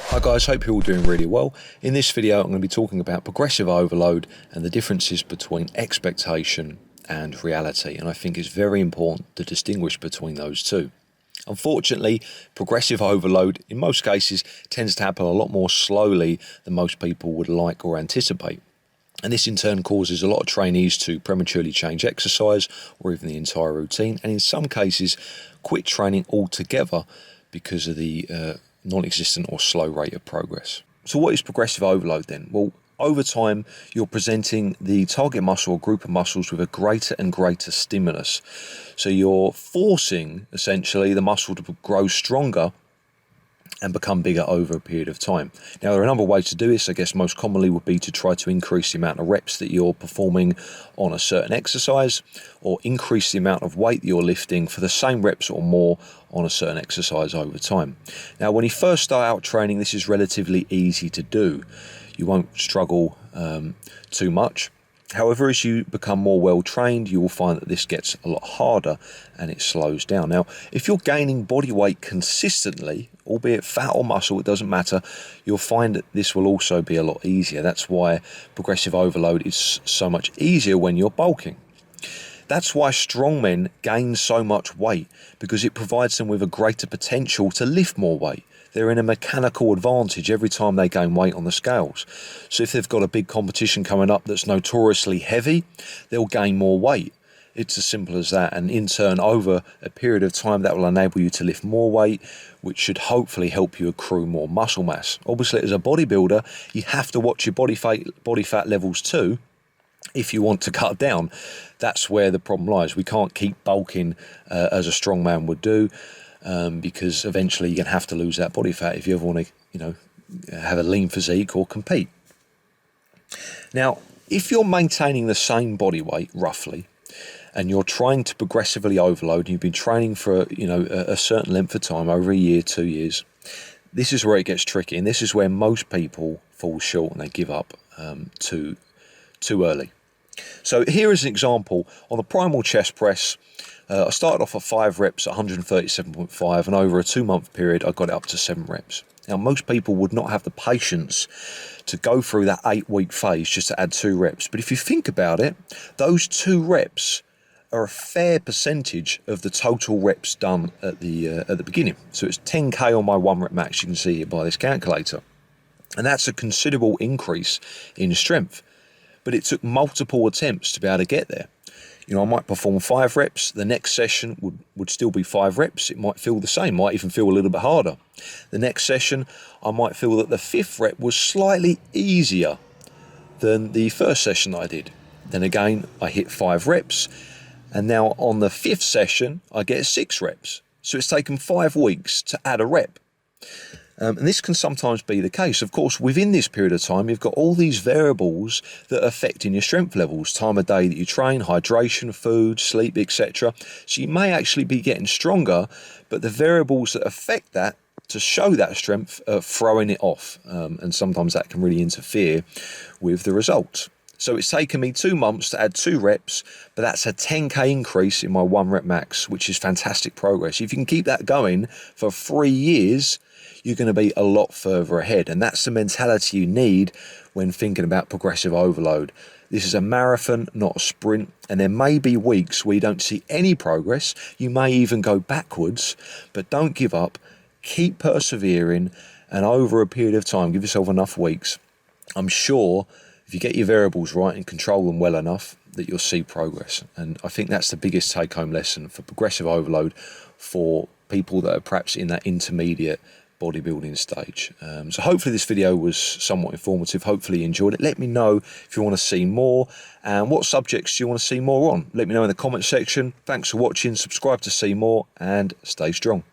Hi guys, hope you're all doing really well. In this video I'm going to be talking about progressive overload and the differences between expectation and reality, and I think it's very important to distinguish between those two. Unfortunately, progressive overload in most cases tends to happen a lot more slowly than most people would like or anticipate. And this in turn causes a lot of trainees to prematurely change exercise or even the entire routine, and in some cases quit training altogether because of the non-existent or slow rate of progress. So what is progressive overload then? Well, over time you're presenting the target muscle or group of muscles with a greater and greater stimulus. So you're forcing essentially the muscle to grow stronger and become bigger over a period of time. Now, there are a number of ways to do this. I guess most commonly would be to try to increase the amount of reps that you're performing on a certain exercise, or increase the amount of weight that you're lifting for the same reps or more on a certain exercise over time. Now, when you first start out training, this is relatively easy to do. You won't struggle too much. However, as you become more well-trained, you will find that this gets a lot harder and it slows down. Now, if you're gaining body weight consistently, albeit fat or muscle, it doesn't matter, you'll find that this will also be a lot easier. That's why progressive overload is so much easier when you're bulking. That's why strongmen gain so much weight, because it provides them with a greater potential to lift more weight. They're in a mechanical advantage every time they gain weight on the scales. So if they've got a big competition coming up that's notoriously heavy, they'll gain more weight. It's as simple as that. And in turn, over a period of time, that will enable you to lift more weight, which should hopefully help you accrue more muscle mass. Obviously, as a bodybuilder, you have to watch your body fat levels too, if you want to cut down. That's where the problem lies. We can't keep bulking as a strong man would do. Because eventually you're going to have to lose that body fat if you ever want to, have a lean physique or compete. Now, if you're maintaining the same body weight roughly, and you're trying to progressively overload, and you've been training for a certain length of time, over a year, 2 years, this is where it gets tricky, and this is where most people fall short and they give up too early. So here is an example on the primal chest press. I started off at 5 reps at 137.5, and over a 2-month period I got it up to 7 reps. Now, most people would not have the patience to go through that 8-week phase just to add 2 reps. But if you think about it, those 2 reps are a fair percentage of the total reps done at the beginning. So it's 10k on my 1 rep max, you can see here by this calculator. And that's a considerable increase in strength. But it took multiple attempts to be able to get there. I might perform 5 reps. The next session would still be 5 reps. It might feel the same, might even feel a little bit harder. The next session, I might feel that the 5th rep was slightly easier than the first session that I did. Then again, I hit 5 reps. And now on the 5th session, I get 6 reps. So it's taken 5 weeks to add a rep. And this can sometimes be the case. Of course, within this period of time, you've got all these variables that are affecting your strength levels, time of day that you train, hydration, food, sleep, etc. So you may actually be getting stronger, but the variables that affect that to show that strength are throwing it off. And sometimes that can really interfere with the results. So it's taken me 2 months to add 2 reps, but that's a 10k increase in my 1 rep max, which is fantastic progress. If you can keep that going for 3 years, you're going to be a lot further ahead. And that's the mentality you need when thinking about progressive overload. This is a marathon, not a sprint. And there may be weeks where you don't see any progress. You may even go backwards, but don't give up. Keep persevering. And over a period of time, give yourself enough weeks. I'm sure if you get your variables right and control them well enough, that you'll see progress. And I think that's the biggest take-home lesson for progressive overload for people that are perhaps in that intermediate bodybuilding stage. So hopefully this video was somewhat informative. Hopefully you enjoyed it. Let me know if you want to see more and what subjects you want to see more on. Let me know in the comment section. Thanks for watching. Subscribe to see more and stay strong.